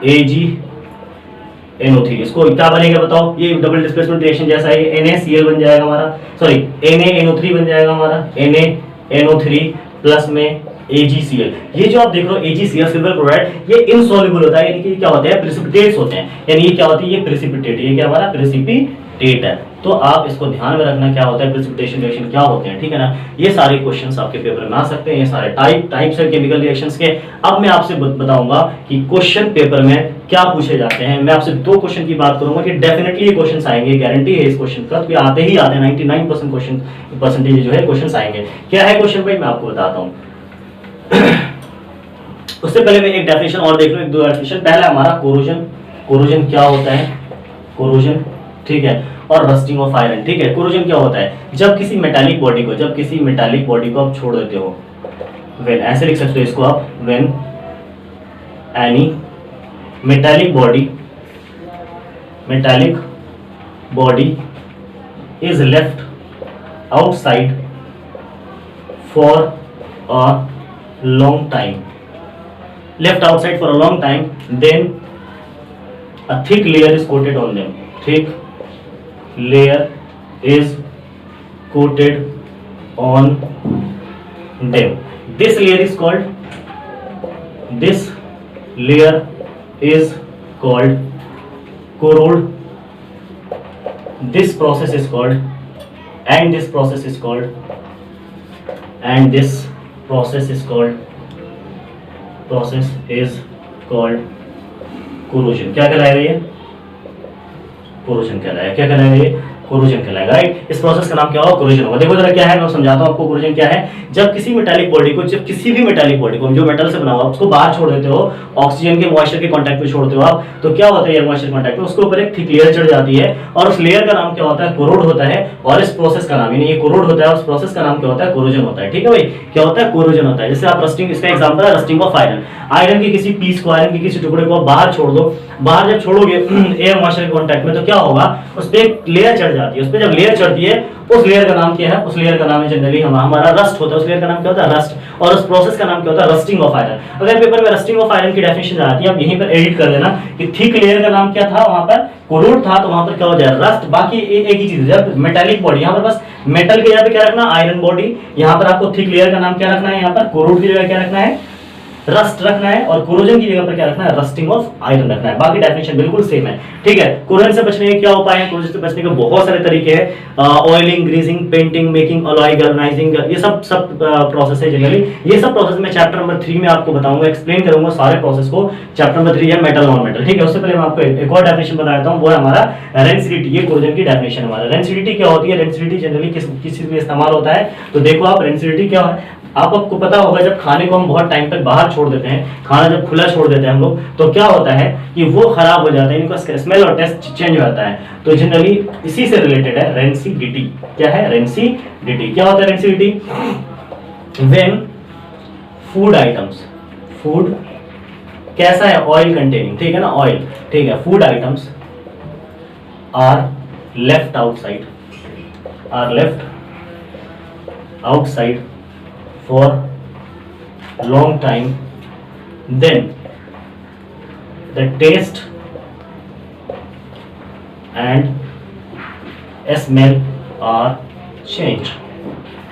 AgNO3, इसको क्या बनेगा बताओ, ये डबल डिस्प्लेसमेंट रिएक्शन जैसा है, NaCl बन जाएगा हमारा, सॉरी NaNO3 बन जाएगा हमारा, NaNO3 प्लस में AgCl। ये जो आप देख रहे हो AgCl सिल्वर क्लोराइड, ये इनसॉल्युबल होता है, यानी कि क्या होते हैं, प्रेसिपिटेट्स होते हैं, यानी ये क्या होती है, ये प्रेसिपिटेट, ये क्या हमारा प्रेसिपिटेट है। तो आप इसको ध्यान में रखना, क्या होता है प्रेसिपिटेशन रिएक्शन क्या होते हैं, ठीक है ना। ये सारे क्वेश्चंस आपके पेपर में आ सकते हैं, ये सारे टाइप्स है केमिकल रिएक्शंस के। अब मैं आपसे बताऊंगा कि क्वेश्चन पेपर में क्या पूछे जाते हैं। मैं आपसे 2 क्वेश्चन की बात करूंगा कि डेफिनेटली ये क्वेश्चंस आएंगे, गारंटी है इस क्वेश्चन का, तो आते ही आते हैं, 99% क्वेश्चन परसेंटेज जो है क्वेश्चंस आएंगे। क्या है क्वेश्चन भाई, मैं आपको बताता हूँ। उससे पहले मैं एक डेफिनेशन और देख लो, 1-2 डेफिनेशन। पहला हमारा कोरोजन, कोरोजन क्या होता है, कोरोजन, ठीक है, और रस्टिंग ऑफ आयरन, ठीक है। कोरोजन क्या होता है, जब किसी मेटालिक बॉडी को आप छोड़ देते हो, व्हेन, ऐसे लिख सकते हो इसको आप, when any metallic body is left outside for a long time, left outside for a long time, then a thick layer is coated on them, thick layer is coated on them, this layer is called corrode, this process is called corrosion। क्या कहलाएगा ये, corrosion कहलाएगा, क्या कहलाएगा ये, corrosion कहलाएगा, right. इस process का नाम क्या होगा, कोरोजन होगा। देखो जरा क्या है, मैं समझाता हूं आपको कोरोजन क्या है। जब किसी मेटालिक बॉडी को, जब किसी भी मेटालिक बॉडी को जो मेटल से बना हुआ उसको बाहर छोड़ देते हो, ऑक्सीजन के मॉइस्चर के कांटेक्ट में छोड़ते हो आप, तो क्या होता है, एयर मॉइस्चर कांटेक्ट में उसके ऊपर एक थिक लेयर चढ़ जाती है, और उस लेयर का नाम क्या होता है, कोरोड होता है। और इस प्रोसेस का नाम, यानी ये कोरोड होता है, उस प्रोसेस का नाम क्या होता है, कोरोजन होता है, ठीक है भाई। क्या होता है, कोरोजन होता है। जैसे आप रस्टिंग, इसका एग्जांपल है रस्टिंग ऑफ आयरन, आयरन के किसी पीस को, आयरन के किसी टुकड़े को बाहर छोड़ दो, बाहर जब छोड़ोगे एयर मॉइस्चर के कांटेक्ट में, तो क्या होगा, उस पे एक लेयर चढ़ जाती है, उस पे जब लेयर चढ़ती है, उस लेयर का नाम क्या है, उस लेयर का नाम है जनरली हमारा रस्ट होता है, उस लेयर का नाम क्या होता है, रस्ट, और उस प्रोसेस का नाम क्या होता है, रस्टिंग ऑफ आयरन। अगर पेपर में रस्टिंग ऑफ आयरन की डेफिनेशन आती है, आप यहीं पर एडिट कर देना कि थिक लेयर का नाम क्या था, वहां पर कोरोड था, तो वहां पर क्या हो जाए, रस्ट। बाकी एक ही चीज है, जब मेटालिक बॉडी, यहाँ पर बस मेटल की जगह पे क्या रखना, आयरन बॉडी, यहाँ पर आपको थिक लेयर का नाम क्या रखना है, यहाँ पर कोरोड की जगह क्या रखना है, रस्ट रखना है और कोरोजन की जगह पर क्या रखना है, रस्टिंग ऑफ आयरन रखना है। बाकी डेफिनेशन बिल्कुल सेम है, ठीक है। कोरोजन से बचने के क्या उपाय है, कोरोजन से बचने के बहुत सारे तरीके हैं, oiling, greasing, painting, making alloy, galvanising, ये सब प्रोसेस है जनरली। ये सब प्रोसेस मैं चैप्टर नंबर 3 में आपको बताऊंगा, एक्सप्लेन करूंगा सारे प्रोसेस को। चैप्टर नंबर 3 है मेटल नॉन मेटल, ठीक है। उससे पहले मैं आपको एक और डेफिनेशन बता देता हूं, वो है हमारा रेंसिडिटी। ये कोरोजन की डेफिनेशन है हमारा। रेंसिडिटी क्या होती है, रेंसिडिटी जनरली किस चीज में इस्तेमाल होता है, तो देखो आप रेंसिडिटी क्या है, आपको पता होगा जब खाने को हम बहुत टाइम तक बाहर छोड़ देते हैं, खाना जब खुला छोड़ देते हैं हम लोग, तो क्या होता है कि वो खराब हो जाता है, इनका स्मेल और टेस्ट चेंज हो जाता है। तो जनरली इसी से रिलेटेड है रेंसिडिटी। क्या है रेंसिडिटी, क्या होता है rancidity, when food items, food कैसा है, ऑयल कंटेनिंग, ठीक है ना, ऑयल, ठीक है, food items are left outside, are left outside for long time, then the taste and smell are changed.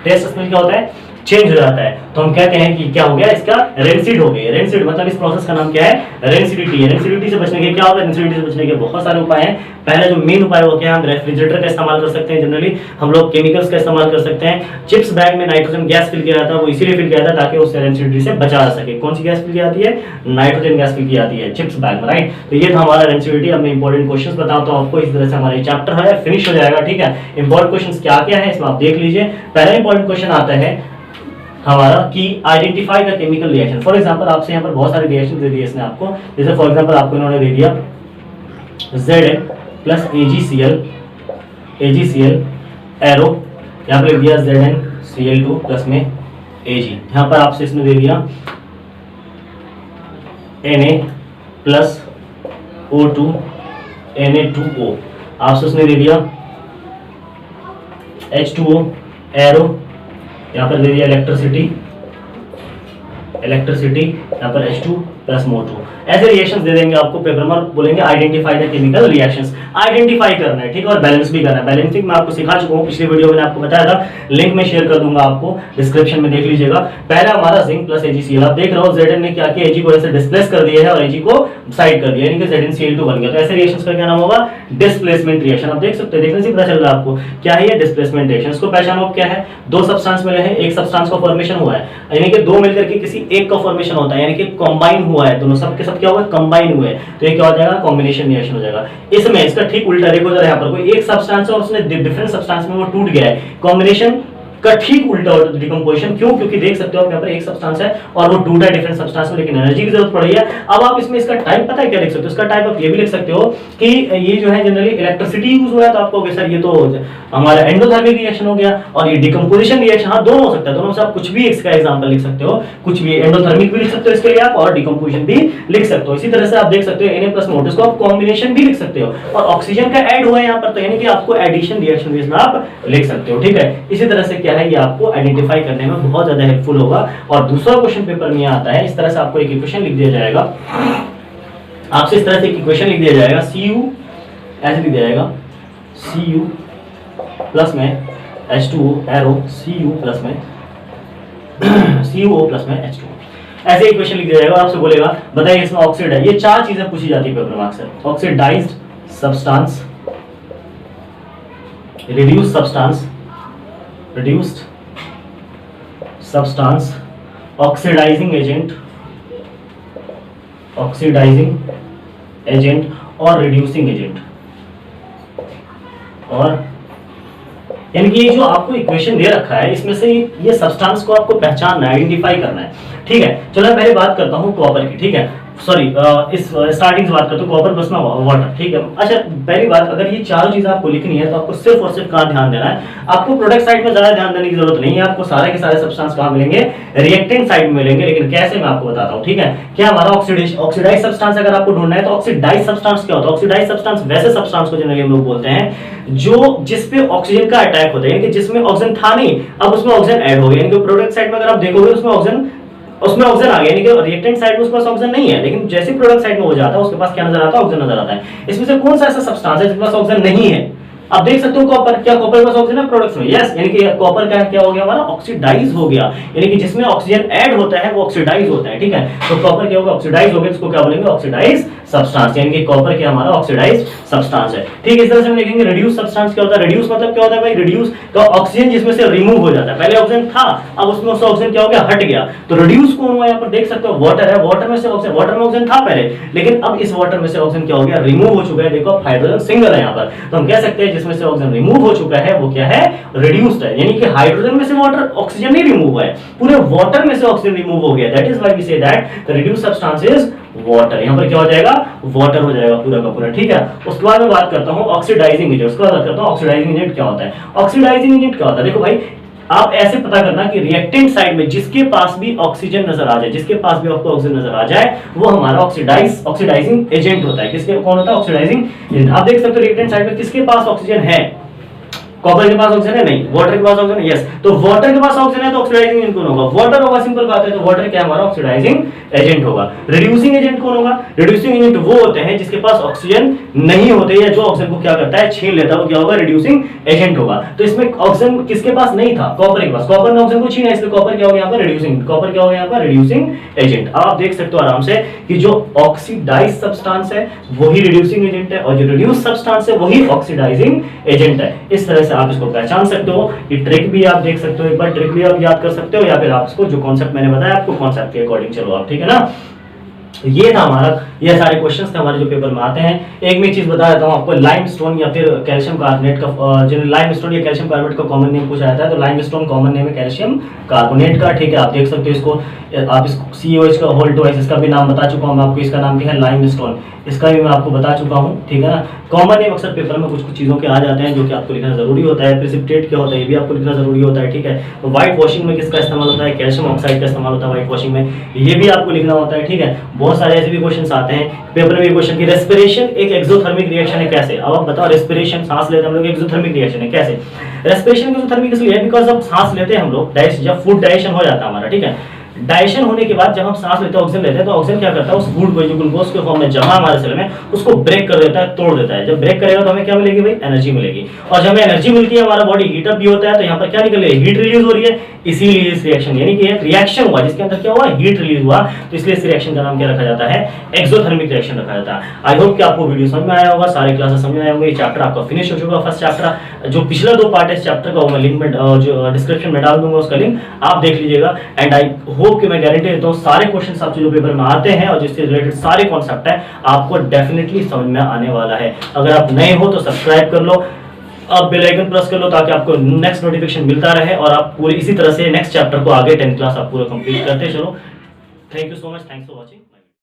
Taste smell क्या होता है, चेंज हो जाता है। तो हम क्या कहें कि क्या हो गया, इसका रेंसिड हो गया। रेंसिड मतलब इस प्रोसेस का नाम क्या है, रेंसिडिटी है। रेंसिडिटी से बचने के क्या होगा, रेंसिडिटी से बचने के बहुत सारे उपाय हैं। पहला जो मेन उपाय वो क्या है, हम रेफ्रिजरेटर का इस्तेमाल कर सकते हैं, जनरली हम लोग केमिकल्स का इस्तेमाल कर सकते हैं। चिप्स बैग में नाइट्रोजन गैस फिल किया जाता है, वो इसीलिए फिल किया जाता है ताकि उससे रेंसिडिटी से बचा जा सके। कौन सी गैस फिल की जाती है, नाइट्रोजन गैस फिल की जाती है चिप्स बैग में, राइट। तो ये था हमारा रेंसिडिटी। अब मैं इंपॉर्टेंट क्वेश्चन बताता हूं आपको, इस तरह से हमारा चैप्टर है फिनिश हो जाएगा, ठीक है। इंपॉर्टेंट क्वेश्चन क्या क्या है इसमें आप देख लीजिए। पहला इंपॉर्टेंट क्वेश्चन आता है हमारा कि identify the chemical reaction. For example आपसे यहाँ पर बहुत सारे रिएक्शन दे दिए इसने आपको, जैसे फॉर एग्जांपल आपको इन्होंने दे दिया Zn प्लस AgCl एरो, यहाँ पर लिख दिया ZnCl2 प्लस में Ag। यहाँ पर आपसे इसमें दे दिया Na प्लस O2 Na2O, आपसे उसने दे दिया H2O एरो, यहाँ पर दे दिया इलेक्ट्रिसिटी, यहाँ पर H2 प्लस MO2। ऐसे रिएक्शंस दे देंगे आपको, पेपर में बोलेंगे identify the chemical reactions, identify करना है, ठीक है, और बैलेंस भी करना है। बैलेंसिंग मैं आपको सिखा चुका हूँ, पिछले वीडियो में आपको बताया था, लिंक में शेयर कर दूंगा आपको, डिस्क्रिप्शन में देख लीजिएगा। पहला हमारा जिंक प्लस AgCl, आप देख रहे हो Zn ने क्या किया, Ag को ऐसे डिस्प्लेस कर दिया है और Ag को साइड कर दिया, यानी कि ZnCl2 बन गया। तो ऐसे रिएक्शंस का क्या नाम होगा, डिस्प्लेसमेंट रिएक्शन। आप देख सकते हैं, देखने से पता चल रहा है आपको क्या है ये डिस्प्लेसमेंट रिएक्शन। इसको पहचानो क्या है, दो सब्सटेंस मिले हैं, एक सब्सटेंस का फॉर्मेशन हुआ है, यानी कि दो मिलकर के किसी एक का फॉर्मेशन होता है, यानी कि कंबाइन हुआ है, दोनों सब के सब क्या हुआ, कंबाइन हुए, तो ये क्या हो जाएगा, कॉम्बिनेशन रिएक्शन हो जाएगा। इसमें इसका ठीक उल्टा देखो जरा, यहाँ पर कोई एक सब्सटेंस है और उसने डिफरेंट सब्सटेंस में वो टूट गया है, कॉम्बिनेशन का ठीक उल्टा होता है डिकम्पोजिशन। क्यों, क्योंकि देख सकते हो आप यहाँ पर एक सब्सटेंस है और वो टूटा है डिफरेंट सब्सटेंस में, लेकिन एनर्जी की जरूरत पड़ रही है। अब आप इसमें इसका टाइप पता है क्या लिख सकते हो, इसका टाइप आप ये भी लिख सकते हो कि ये जो है जनरली इलेक्ट्रिसिटी यूज हुआ है, तो आपको सर ये तो हमारा एंडोथर्मिक रिएक्शन हो गया, और ये डिकम्पोजिशन रिएक्शन, हाँ दोनों हो सकता है, दोनों से आप कुछ भी इसका एग्जांपल लिख सकते हो, कुछ भी एंडोथर्मिक भी लिख सकते हो इसके लिए आप, और डिकम्पोजिशन भी लिख सकते हो। इसी तरह से आप देख सकते हो Na प्लस मोट, इसको आप कॉम्बिनेशन भी लिख सकते हो, और ऑक्सीजन का ऐड हुआ है यहाँ पर, तो यानी कि आपको एडिशन रिएक्शन भी इसमें आप लिख सकते हो, ठीक है। इसी तरह से क्या है, ये आपको आइडेंटिफाई करने में बहुत ज्यादा हेल्पफुल होगा। और दूसरा क्वेश्चन पेपर में आता है, इस तरह से आपको एक इक्वेशन लिख दिया जाएगा, आपसे इस तरह से एक इक्वेशन लिख दिया जाएगा, Cu ऐसे लिख दिया जाएगा, Cu प्लस में H2O एरो, Cu प्लस में CuO प्लस में H2O, ऐसे इक्वेशन लिख दिया जाएगा। आपसे बोलेगा बताइए इसमें ऑक्साइड है, ये चार चीजें पूछी जाती है पेपर में अक्सर, oxidized substance, reduced substance, oxidizing agent और reducing agent। और यानी कि ये जो आपको इक्वेशन दे रखा है, इसमें से ये सब्सटेंस को आपको पहचानना है, आइडेंटिफाई करना है, ठीक है। चलो मैं पहले बात करता हूँ कॉपर की, ठीक है, सॉरी इस स्टार्टिंग से बात करते हैं, कॉपर प्लस में वाटर, ठीक है। अच्छा पहली बात, अगर ये चारों चीजें आपको लिखनी है तो आपको सिर्फ और सिर्फ कहाँ ध्यान देना है, आपको प्रोडक्ट साइड में ज्यादा ध्यान देने की जरूरत नहीं है, आपको सारे के सारे सब्सटेंस कहाँ मिलेंगे, रिएक्टेंट साइड में मिलेंगे, लेकिन कैसे मैं आपको बताता हूँ, ठीक है। क्या हमारा ऑक्सीडाइज सब्सटेंस अगर आपको ढूंढना है, तो ऑक्सीडाइज सब्सटेंस क्या होता है, ऑक्सीडाइज सब्सटेंस वैसे सब्सटेंस को जनरली हम लोग बोलते हैं जो जिसपे ऑक्सीजन का अटैक होता है, यानी कि जिसमें ऑक्सीजन था नहीं, अब उसमें ऑक्सीजन ऐड हो गया, यानी कि प्रोडक्ट साइड में अगर आप देखोगे उसमें ऑक्सीजन आ गया, यानी कि रिएक्टेंट साइड में उसके पास ऑक्सीजन नहीं है, लेकिन जैसे प्रोडक्ट साइड में हो जाता है उसके पास क्या नजर आता है, ऑक्सीजन नजर आता है। इसमें से कौन सा ऐसा सब्सटेंस है जिसके पास ऑक्सीजन नहीं है, आप देख सकते हो कॉपर, क्या कॉपर के पास ऑक्सीजन है प्रोडक्ट्स में? यस, यानी कि कॉपर का क्या हो गया हमारा, ऑक्सीडाइज हो गया, यानी कि जिसमें ऑक्सीजन ऐड होता है वो ऑक्सीडाइज होता है, ठीक है। तो कॉपर क्या होगा, ऑक्सीडाइज हो गया, इसको क्या बोलेंगे, ऑक्सीडाइज सब्सटेंस, यानी कि कॉपर क्या हमारा ऑक्सीडाइज सब्सटेंस है, ठीक है। इस तरह से हम देखेंगे रिड्यूस सब्सटेंस क्या होता है। रिड्यूस मतलब क्या होता है भाई, रिड्यूस का ऑक्सीजन जिसमें से रिमूव हो जाता है, पहले ऑक्सीजन था अब उसमें से ऑक्सीजन क्या हो गया, हट गया, तो रिड्यूस कौन हुआ, यहाँ पर देख सकते हो वाटर है, वाटर में से ऑक्सीजन, वाटर में ऑक्सीजन था पहले, लेकिन अब इस वाटर में से ऑक्सीजन क्या हो गया, रिमूव हो चुका है, देखो हाइड्रोजन सिंगल है यहाँ पर, तो हम कह सकते हैं जिसमें से ऑक्सीजन रिमूव हो चुका है वो क्या है, रिड्यूस्ड है, यानी कि हाइड्रोजन में से वाटर ऑक्सीजन नहीं रिमूव हुआ है, पूरे वाटर में से ऑक्सीजन रिमूव हो गया, that is why we say that the reduced substance is water. यहाँ पर क्या हो जाएगा, वाटर हो जाएगा पूरा का पूरा, ठीक है। उसके बाद मैं बात करता हूँ ऑक्सीडाइजिंग एजेंट, उसके बाद बात करता हूँ ऑक्सीडाइजिंग एजेंट क्या होता है। ऑक्सीडाइजिंग एजेंट क्या होता है, देखो भाई आप ऐसे पता करना कि रिएक्टेंट साइड में जिसके पास भी ऑक्सीजन नजर आ जाए, जिसके पास भी आपको ऑक्सीजन नजर आ जाए वो हमारा ऑक्सीडाइजिंग एजेंट होता है। किसके, कौन होता है, ऑक्सीडाइजिंग एजेंट। आप देख सकते हो रिएक्टेंट साइड में किसके पास ऑक्सीजन है, कॉपर के पास ऑक्सीजन है, नहीं, वाटर के पास ऑक्सीजन है, यस, तो वाटर के पास ऑक्सीजन है तो ऑक्सीडाइजिंग एजेंट कौन होगा, वाटर होगा, सिंपल बात है, तो वाटर क्या हमारा ऑक्सीडाइजिंग एजेंट होगा। रिड्यूसिंग एजेंट कौन होगा, रिड्यूसिंग एजेंट वो होते हैं जिसके पास ऑक्सीजन नहीं होते या जो ऑक्सीजन को क्या करता है, छीन लेता है, वो क्या होगा, रिड्यूसिंग एजेंट होगा। तो इसमें ऑक्सीजन किसके पास नहीं था, कॉपर के पास, कॉपर ने ऑक्सीजन को छीना, इसलिए कॉपर क्या हो गया यहाँ पर, रिड्यूसिंग, कॉपर क्या हो गया यहाँ पर, रिड्यूसिंग एजेंट। अब आप देख सकते हो आराम से कि जो ऑक्सीडाइज सब्सटेंस है वही रिड्यूसिंग एजेंट है और जो रिड्यूस सब्सटेंस है वही ऑक्सीडाइजिंग एजेंट है। इस तरह से आप इसको पहचान सकते हो, ये ट्रिक भी आप देख सकते हो, एक बार ट्रिक भी आप याद कर सकते हो, या फिर आप इसको जो कॉन्सेप्ट मैंने बताया आपको कॉन्सेप्ट के अकॉर्डिंग चलो आप, ठीक है ना। ये था हमारा, ये सारे क्वेश्चंस थे हमारे जो पेपर में आते हैं। एक मैं चीज बता देता हूँ आपको, लाइमस्टोन या फिर कैल्शियम कार्बोनेट का, जो लाइमस्टोन या कैल्शियम कार्बोनेट का कॉमन नेम पूछा जाता है, तो लाइमस्टोन कॉमन नेम है कैल्शियम कार्बोनेट का, ठीक है। आप देख सकते हो इसको, आप इसको COH का होल 2 इसका भी नाम बता चुका हूँ मैं आपको, इसका नाम क्या है, लाइमस्टोन, इसका भी मैं आपको बता चुका हूँ, ठीक है ना। कॉमन नेम अक्सर पेपर में कुछ कुछ चीजों के आ जाते हैं जो कि आपको लिखना जरूरी होता है। प्रेसिपिटेट क्या होता है ये भी आपको लिखना जरूरी होता है, ठीक है। तो व्हाइट वॉशिंग में किसका इस्तेमाल होता है, कैल्शियम ऑक्साइड का इस्तेमाल होता है व्हाइट वॉशिंग में, ये भी आपको लिखना होता है, ठीक है। बहुत सारे ऐसे भी क्वेश्चन आते हैं पेपर में, क्वेश्चन की रेस्पिरेशन एक एक्सोथर्मिक रिएक्शन है कैसे, अब आप बताओ रेस्पिरेशन सांस लेते हैं हम लोग, एक्सोथर्मिक रिएक्शन है कैसे। रेस्पिरेशन एक्सोथर्मिक इसलिए बिकॉज जब सांस लेते हैं हम लोग, जब फूड डाइजेशन हो जाता है हमारा, ठीक है, डाइजेशन होने के बाद जब हम सांस लेते हैं ऑक्सीजन लेते हैं तो ऑक्सीजन क्या करता है, उस फूड को जो ग्लूकोज के फॉर्म में जमा हमारे सेल में उसको ब्रेक कर देता है, तोड़ देता है। जब ब्रेक करेगा तो हमें क्या मिलेगी भाई, एनर्जी मिलेगी, और जब हमें एनर्जी मिलती है हमारा बॉडी हीट अप भी होता है, तो यहाँ पर क्या निकल रही है, हीट रिलीज हो रही है, इसीलिए इस रिएक्शन, यानी कि एक रिएक्शन हुआ जिसके अंदर क्या हुआ, हीट रिलीज हुआ, तो इसलिए इस रिएक्शन का नाम क्या रखा जाता है, एक्सोथर्मिक रिएक्शन रखा जाता है। आई होप कि आपको वीडियो समझ में आया होगा, सारे क्लासेस समझ में आए होंगे, ये चैप्टर आपका फिनिश हो चुका है, फर्स्ट चैप्टर। जो पिछला 2 पार्ट है इस चैप्टर का वो मैं लिंक में जो डिस्क्रिप्शन में डाल दूंगा, उसका लिंक आप देख लीजिएगा। एंड आई होप कि मैं गारंटी देता हूँ सारे क्वेश्चंस आपसे जो पेपर में आते हैं और जिससे रिलेटेड सारे कॉन्सेप्ट है आपको डेफिनेटली समझ में आने वाला है। अगर आप नए हो तो सब्सक्राइब कर लो, अब बेल आइकन प्रेस कर लो ताकि आपको नेक्स्ट नोटिफिकेशन मिलता रहे और आप पूरी इसी तरह से नेक्स्ट चैप्टर को आगे 10th क्लास आप पूरा कंप्लीट करते चलो। Thank you so much, thanks for watching.